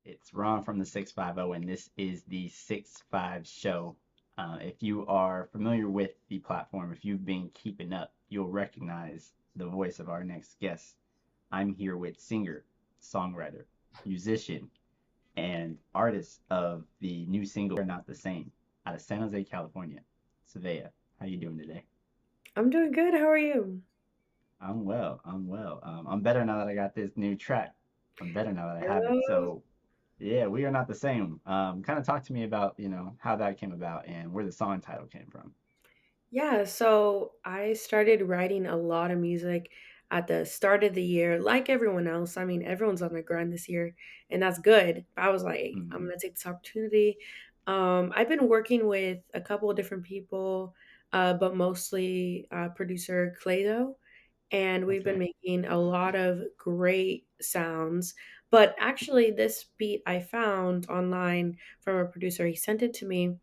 It's Ron from the 650, and this is the 6-5 show. If you are familiar with the platform, if you've been keeping up, you'll recognize the voice of our next guest. I'm here with singer, songwriter, musician, and artist of the new single "We Are Not the Same" out of San Jose, California. Savaiah, how you doing today? I'm doing good. How are you? I'm well. I'm well. I'm better now that I got this new track. I'm better now that I have it. Oh, So yeah, we are not the same. Kind of talk to me about, how that came about and where the song title came from. yeah. So I started writing a lot of music at the start of the year, like everyone else. I mean, everyone's on the grind this year, and that's good. I was like, I'm Hmm. gonna take this opportunity. I've been working with a couple of different people, but mostly producer ClayDough, and we've been Okay. making a lot of great sounds. But actually, this beat I found online from a producer. He sent it to me,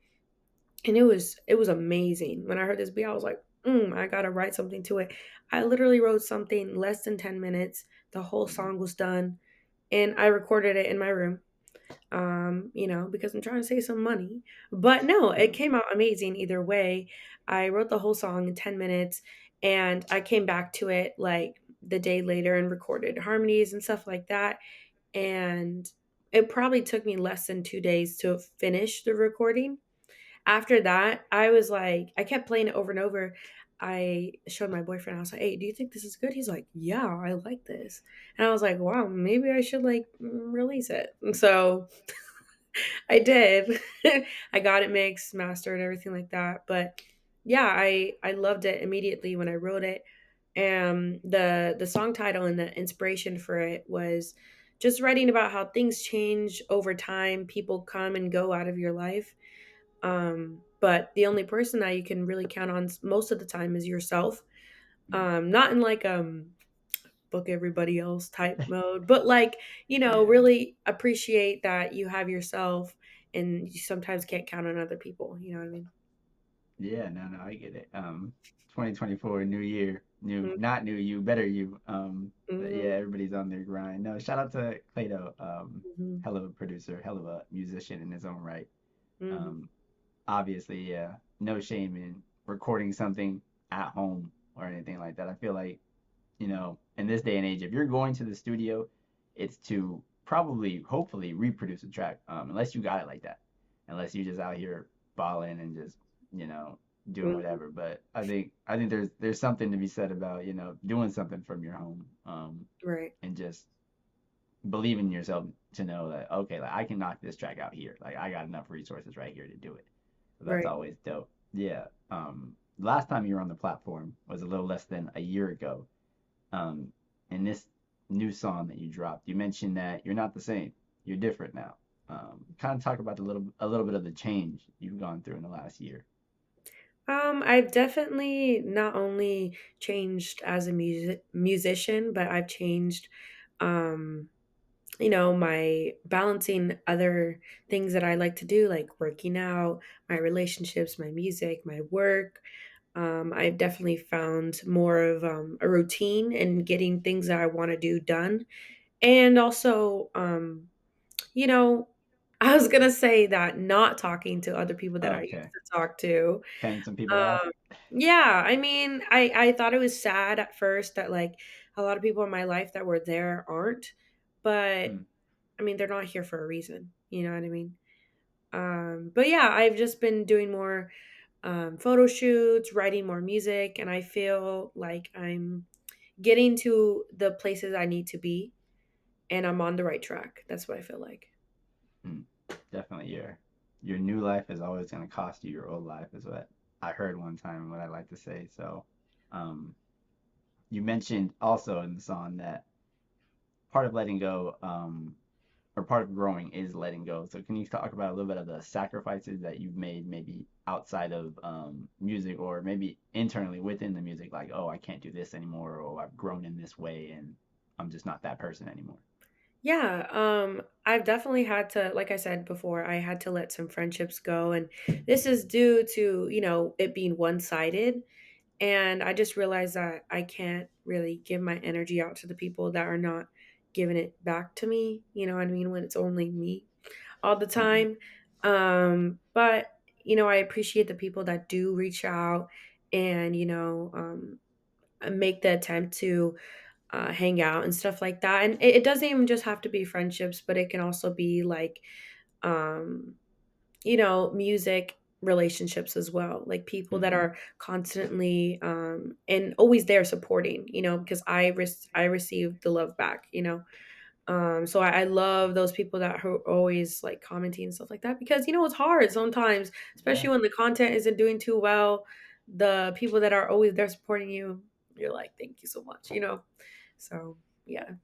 and it was amazing. When I heard this beat, I was like, I gotta write something to it. I literally wrote something less than 10 minutes. The whole Hmm. song was done, and I recorded it in my room. Because I'm trying to save some money. But no, it Hmm. came out amazing either way. I wrote the whole song in 10 minutes, and I came back to it like the day later and recorded harmonies and stuff like that. And it probably took me less than 2 days to finish the recording. After that, I was like, I kept playing it over and over. I showed my boyfriend, I was like, hey, do you think this is good? He's like, yeah, I like this. And I was like, wow, maybe I should like release it. And so I did. I got it mixed, mastered, everything like that. But yeah, I loved it immediately when I wrote it. And the song title and the inspiration for it was just writing about how things change over time. People come and go out of your life, but the only person that you can really count on most of the time is yourself. Not in like book everybody else type mode, but like, Yeah. really appreciate that you have yourself and you sometimes can't count on other people. You know what I mean? Yeah, no, no, I get it. 2024, new year, new, Mm-hmm. not new you, better you. But yeah, Mm-hmm. everybody's on their grind. No, shout out to ClayDough, Mm-hmm. hell of a producer, hell of a musician in his own right. Mm-hmm. Um, Obviously, yeah, no shame in recording something at home or anything like that. I feel like, in this day and age, if you're going to the studio, it's to probably, hopefully, reproduce a track, unless you got it like that, unless you're just out here balling and just, you know, doing Mm-hmm. whatever. But I think there's something to be said about, doing something from your home, Right. and just believing in yourself to know that okay, like I can knock this track out here. Like I got enough resources right here to do it. So that's Right. always dope. Yeah. Last time you were on the platform was a little less than a year ago. Um, in this new song that you dropped, you mentioned that you're not the same. You're different now. Kind of talk about a little bit of the change you've gone through in the last year. I've definitely not only changed as a musician, but I've changed, um, my balancing other things that I like to do, like working out, my relationships, my music, my work. I've definitely found more of a routine and getting things that I want to do done. And also, you know, I was going to say that not talking to other people that I used Okay. to talk to. Cutting some people off. Um, yeah, I mean, I thought it was sad at first that like a lot of people in my life that were there aren't, but Hmm. I mean, they're not here for a reason. You know what I mean? But yeah, I've just been doing more photo shoots, writing more music, and I feel like I'm getting to the places I need to be, and I'm on the right track. That's what I feel like. Hmm. Definitely your new life is always going to cost you your old life is what I heard one time and what I like to say. So, um, you mentioned also in the song that part of letting go, or part of growing is letting go. So can you talk about a little bit of the sacrifices that you've made, maybe outside of music or maybe internally within the music, like, oh, I can't do this anymore, or I've grown in this way and I'm just not that person anymore. Yeah, I've definitely had to, like I said before, I had to let some friendships go, and this is due to it being one sided. And I just realized that I can't really give my energy out to the people that are not giving it back to me, you know what I mean, when it's only me all the Hmm. time. But I appreciate the people that do reach out and make the attempt to hang out and stuff like that. And it doesn't even just have to be friendships, but it can also be like um, music relationships as well, like people that Hmm. are constantly and always there supporting, because I receive the love back, so I love those people that are always like commenting and stuff like that, because it's hard sometimes, Yeah. especially when the content isn't doing too well. The people that are always there supporting you, you're like, thank you so much, so yeah.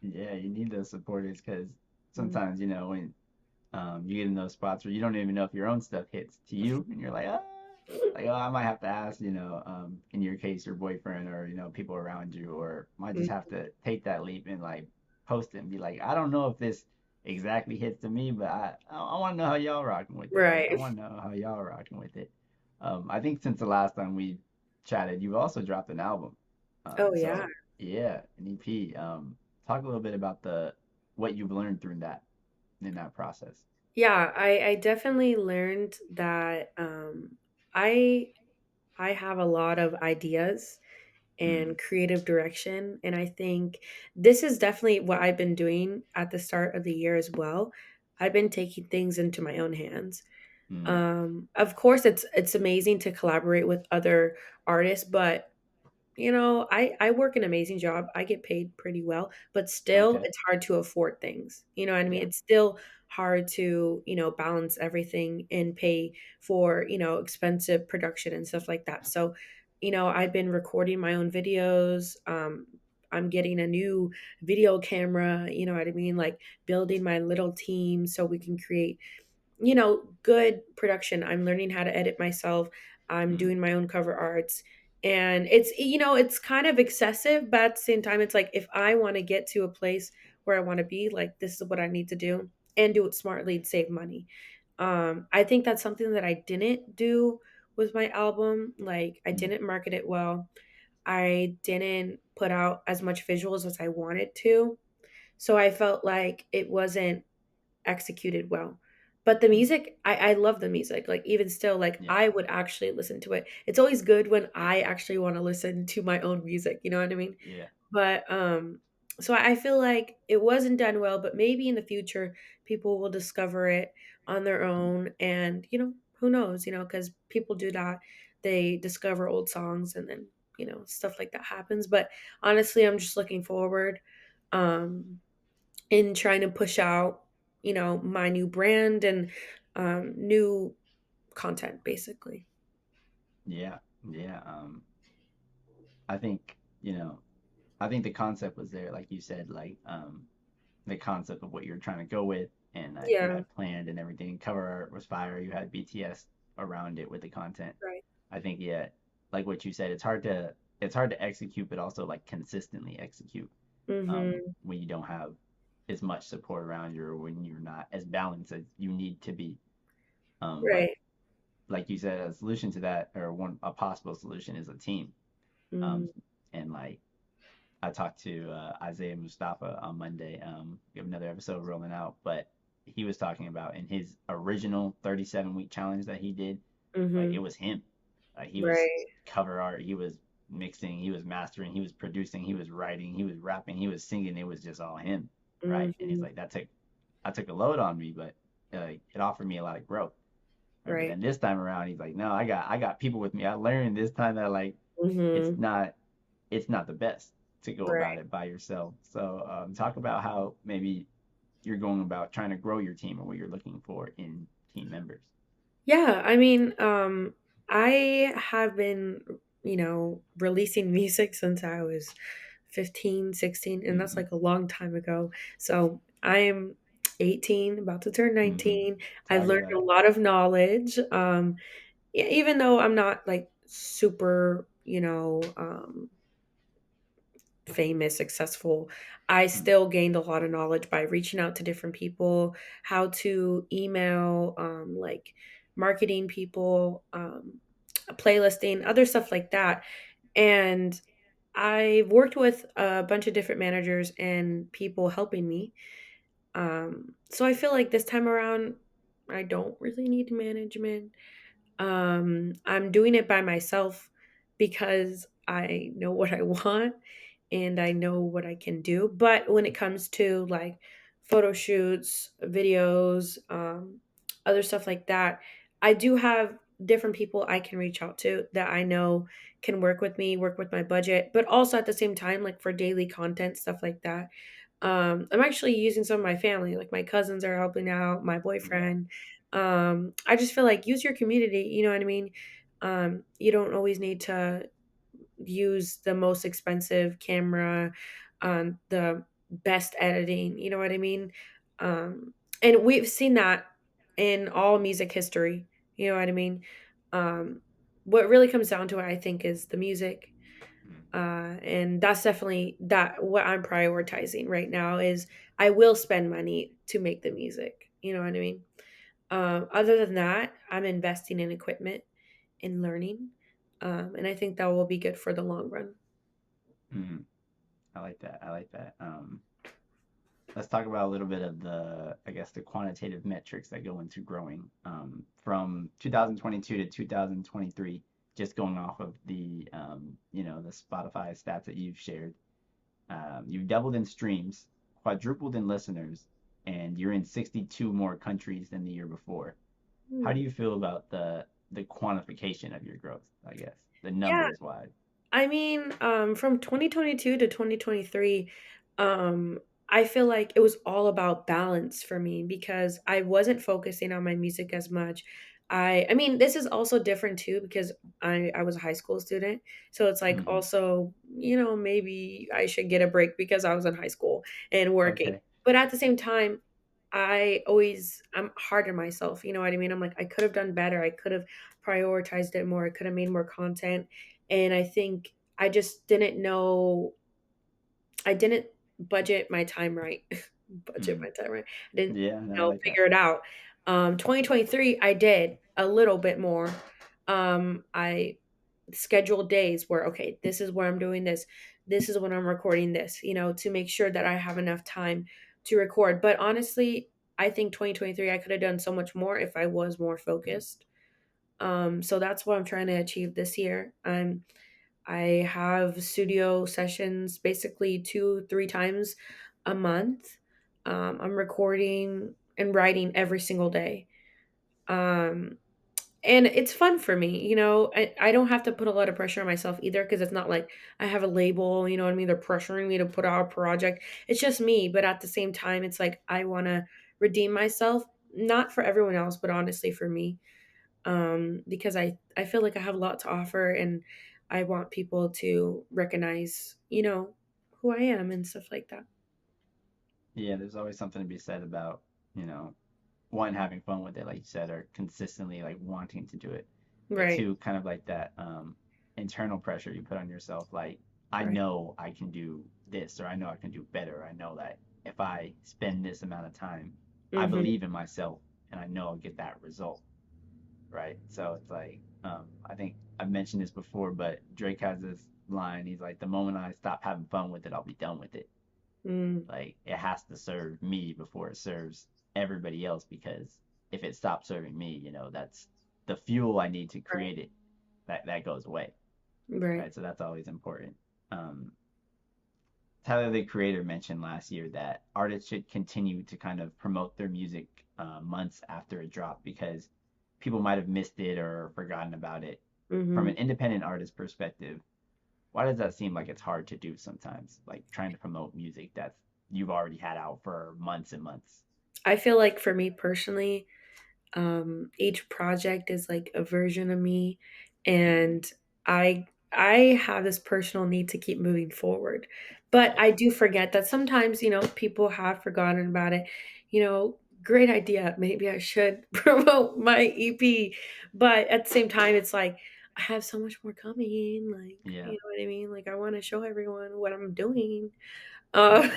Yeah, you need those supporters because Mm. sometimes, when you get in those spots where you don't even know if your own stuff hits to you, and you're like, ah, like, oh, I might have to ask, in your case, your boyfriend or, people around you, or might just Mm. have to take that leap and like post it and be like, I don't know if this exactly hits to me, but I want to know how y'all rocking with it. Like, I Right. want to know how y'all are rocking with it. I think since the last time we chatted, you've also dropped an album. Oh yeah. So yeah, an EP. Talk a little bit about the what you've learned through that in that process. Yeah, I definitely learned that I I have a lot of ideas Mm, and creative direction, and I think this is definitely what I've been doing at the start of the year as well. I've been taking things into my own hands. mm, Of course, it's amazing to collaborate with other artists, but I work an amazing job. I get paid pretty well, but still okay. it's hard to afford things. You know what I mean? Yeah. It's still hard to, balance everything and pay for, expensive production and stuff like that. So, I've been recording my own videos. I'm getting a new video camera, you know what I mean? Like building my little team so we can create good production. I'm learning how to edit myself. I'm Mm, doing my own cover arts. And it's kind of excessive, but at the same time, it's like if I want to get to a place where I want to be, like this is what I need to do and do it smartly and save money. I think that's something that I didn't do with my album. Like I mm, didn't market it well. I didn't put out as much visuals as I wanted to. So I felt like it wasn't executed well. But the mm. music, I love the music. Like even still, like Yeah. I would actually listen to it. It's always good when I actually want to listen to my own music, you know what I mean? Yeah. But so I feel like it wasn't done well, but maybe in the future people will discover it on their Mm, own, and who knows, cuz people do that. They discover old songs and then, stuff like that happens, but honestly, I'm just looking forward. Um in trying to push out, my new brand and new content, basically. yeah. Yeah. I think, I think the concept was there, like you said, like the concept of what you're trying to go with and that you Yeah, had planned and everything. Cover art was fire. You had BTS around it with the content. right. I think yeah, like what you said, it's hard to execute, but also like consistently execute Mhm. when you don't have as much support around you or when you're not as balanced as you need to be. But Right. like you said, a solution to that or one a possible solution is a team. Um, Mhm. and like I talked to Isaiah Mustafa on Monday. We have another episode rolling out, but he was talking about in his original 37-week challenge that he did, like it Mhm. was him. Like he was Right. cover art, he was mixing, he was mastering, he was producing, he was writing, he was rapping, he was singing. It was just all him, right? And he's Mhm. like, that took a load on me, but it offered me a lot of growth. Right? But Right. then this time around, he's like, no, I got people with me. I learned this time that like it's Mhm. not it's not the best to go about Right. it by yourself. So talk about how maybe you're going about trying to grow your team or what you're looking for in team members. Yeah, I mean, I have been, releasing music since I was 15, 16, and that's Mm-hmm. like a long time ago. So I'm 18, about to turn Mm-hmm. 19. I've Talk learned about a it. lot of knowledge. Even though I'm not like super, famous, successful, I Mm, still gained a lot of knowledge by reaching out to different people, how to email, like marketing people, playlisting, other stuff like that. And I've worked with a bunch of different managers and people helping me. So I feel like this time around, I don't really need management. I'm doing it by myself because I know what I want and I know what I can do. But when it comes to like photo shoots, videos, other stuff like that, I do have different people I can reach out to that I know can work with me, work with my budget, but also at the same time, like for daily content, stuff like that. I'm actually using some of my family, like my cousins are helping out, my Yeah. boyfriend. I just feel like use your community, you know what I mean? You don't always need to use the most expensive camera, the best editing, you know what I mean? And we've seen that in all music history, you know what I mean? Um, what really comes down to it, I think, is the music. Mm, And that's definitely that what I'm prioritizing right now is I will spend money to make the music. You know what I mean? Other than that, I'm investing in equipment and learning. And I think that will be good for the long run. mm, I like that. I like that. Let's talk about a little bit of the, I guess, the quantitative metrics that go into growing. From 2022 to 2023, just going off of the, the Spotify stats that you've shared, you've doubled in streams, quadrupled in listeners, and you're in 62 more countries than the year before. How do Hmm. you feel about the quantification of your growth, I guess, the Yeah, numbers wise? I mean, from 2022 to 2023, um, I feel like it was all about balance for me because I wasn't focusing on my music as much. I mean, this is also different too because I was a high school student, so it's like Hmm. also, maybe I should get a break because I was in high school and working. Okay. But at the same time, I'm hard on myself, you know what I mean? I'm like I could have done better. I could have prioritized it more. I could have made more content, and I think I just didn't know I didn't budget my time right. Budget Mm. my time right. I didn't, Yeah, no, I like that. figure it out. 2023, I did a little bit more. I scheduled days where, okay, this is where I'm doing this. This is when I'm recording this, to make sure that I have enough time to record. But honestly, I think 2023, I could have done so much more if I was more Mm. focused. So that's what I'm trying to achieve this year. I have studio sessions basically 2, 3 times a month. I'm recording and writing every single day. Um, and it's fun for me, I don't have to put a lot of pressure on myself either because it's not like I have a label, you know what I mean? They're pressuring me to put out a project. It's just me, but at the same time, it's like I want to redeem myself, not for everyone else, but honestly for me, because I feel like I have a lot to offer and I want people to recognize, who I am and stuff like that. Yeah, there's always something to be said about, you know, one, having fun with it, like you said, or consistently like wanting to do it. But Right. two, kind of like that internal pressure you put on yourself, like, I Right. know I can do this, or I know I can do better. I know that if I spend this amount of time, I Mhm. believe in myself and I know I'll get that result, right? So it's like, I think I've mentioned this before, but Drake has this line. He's like, the moment I stop having fun with it, I'll be done with it. Mm. Like it has to serve me before it serves everybody else because if it stops serving me, that's the fuel I need to Right. create it. That goes away, Right. right? So that's always important. Um, Tyler the Creator mentioned last year that artists should continue to kind of promote their music months after it dropped because people might have missed it or forgotten about it. From Mhm. an independent artist perspective, why does that seem like it's hard to do sometimes? Like trying to promote music that's you've already had out for months and months. I feel like for me personally, each project is like a version of me, Mm-hmm. and I have this personal need to keep moving forward. But Yeah. I do forget that sometimes, people have forgotten about it. Great idea. Maybe I should promote my EP. But at the same time, it's like I have so much more coming. Like, you Yeah. know what I mean? Like I want to show everyone what I'm doing. Uh,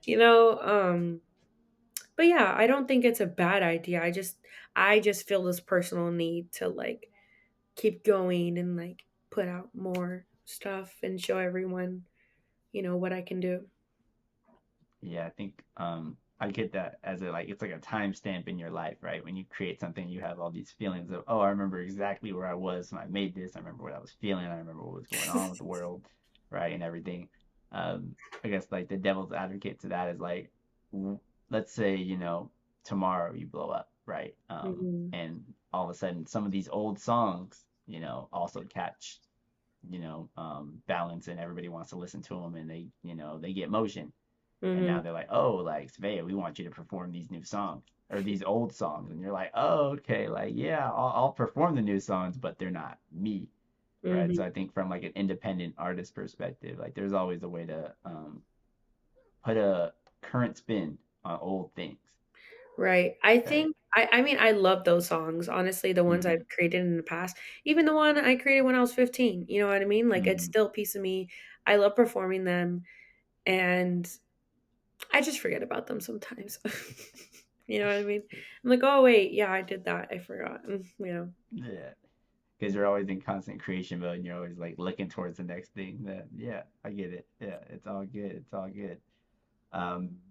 you know, um, but yeah, I don't think it's a bad idea. I just feel this personal need to like keep going and like put out more stuff and show everyone, what I can do. Yeah, I think I get that as a like it's like a timestamp in your life, right? When you create something, you have all these feelings of, oh, I remember exactly where I was when I made this. I remember what I was feeling. I remember what was going on with the world, right, and everything. Um, I guess like the devil's advocate to that is like, w- let's say tomorrow you blow up, right? Hmm. And all of a sudden some of these old songs, also catch balance and everybody wants to listen to them and they get motion and now Hmm. they're like, oh, like Savaiah, we want you to perform these new songs or these old songs, and you're like, oh, okay, like yeah, I'll perform the new songs, but they're not me, right? So I Hmm. think from like an independent artist perspective, like there's always a way to put a current spin on old things, Right. I right? think I mean I love those songs. Honestly, the ones Mm-hmm. I've created in the past. Even the one I created when I was 15, you know what I mean? Like it's Mm-hmm. still a piece of me. I love performing them and I just forget about them sometimes. You know what I mean? I'm like, "Oh wait, yeah, I did that. I forgot." Yeah, because you're always in constant creation mode and you're always like looking towards the next thing. That yeah, I get it. Yeah, it's all good. It's all good.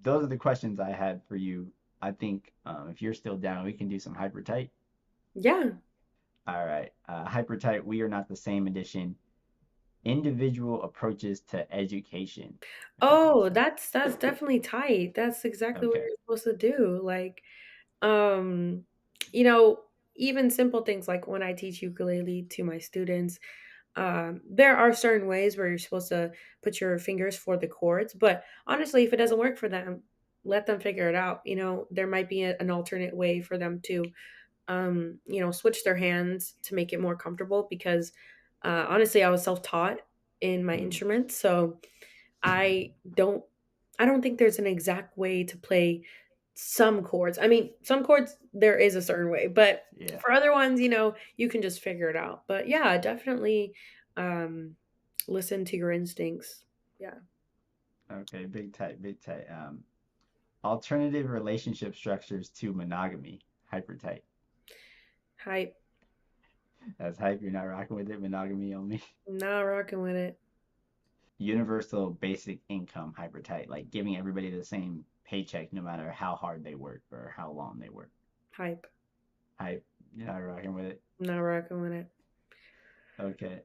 Those are the questions I had for you. I think if you're still down, we can do some hyper tight. Yeah. All right. Hyper tight, we are not the same edition. Individual approaches to education. Oh, So, that's definitely tight. That's exactly what okay. you're supposed to do. Like, um, you know, even simple things like when I teach ukulele to my students, there are certain ways where you're supposed to put your fingers for the chords, but honestly, if it doesn't work for them, let them figure it out. There might be an alternate way for them to, switch their hands to make it more comfortable because honestly, I was self-taught in my Mm, instrument, so I don't I don't think there's an exact way to play some chords. I mean, some chords there is a certain way, but yeah. for other ones, you can just figure it out. But yeah, definitely um listen to your instincts. Yeah. Okay. Big tight. Big tight. Alternative relationship structures to monogamy. Hyper tight. Hype. That's hype. You're not rocking with it. Monogamy only. Not rocking with it. Universal basic income. Hyper tight. Like giving everybody the same paycheck no matter how hard they work or how long they work. Hype. Hype. You're not rocking with it. Not rocking with it. Okay.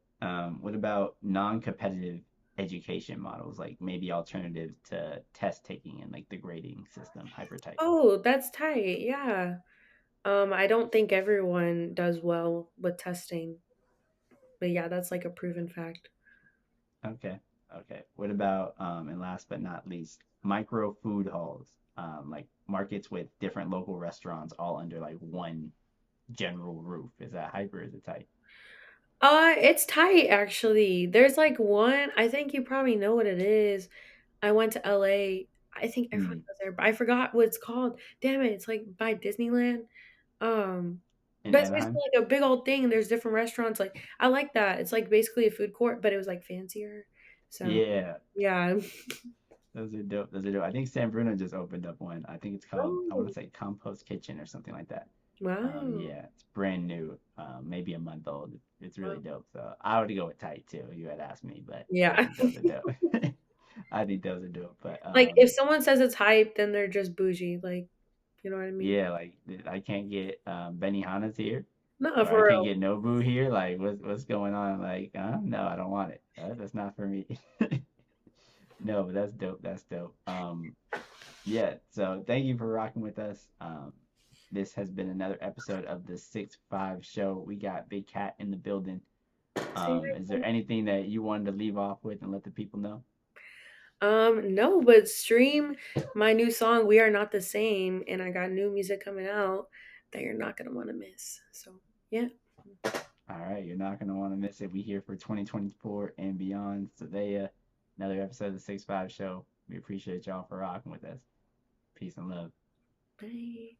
What about non-competitive education models, like maybe alternatives to test taking and like the grading system, hyper type? Oh, that's tight. Yeah. I don't think everyone does well with testing. But yeah, that's like a proven fact. Okay. Okay. What about and last but not least, micro food halls, like markets with different local restaurants all under like one general roof? Is that hyper? Is it type? It's tight actually. There's like one, I think you probably know what it is. I went to LA. I think everyone Hmm. goes there, but I forgot what it's called. Damn it, it's like by Disneyland. Um, In but it's Anaheim? basically like a big old thing. There's different restaurants. Like I like that. It's like basically a food court, but it was like fancier. So Yeah. yeah. Those are dope. Those are dope. I think San Bruno just opened up one. I think it's called, I want Oh, to say Compost Kitchen or something like that. wow. Yeah, it's brand new, maybe a month old. It's really Wow. dope. So I would go with tight too. You had asked me, but I Yeah. think those are dope. I think those are dope. But Like if someone says it's hype, then they're just bougie. Like, you know what I mean? yeah, like I can't get Benihana's here, No, or I for can't real. get Nobu here. Like what's going on? Like no, I don't want it. That's not for me. No, but that's dope. That's dope. Yeah. So thank you for rocking with us. This has been another episode of the 6-5 show. We got Big Cat in the building. Say Is there anything that you wanted to leave off with and let the people know? No, but stream my new song, We Are Not the Same, and I got new music coming out that you're not gonna want to miss. So yeah. All right, you're not gonna want to miss it. We here for 2024 and beyond. Savaiah, another episode of the 6-5 show. We appreciate y'all for rocking with us. Peace and love. Bye.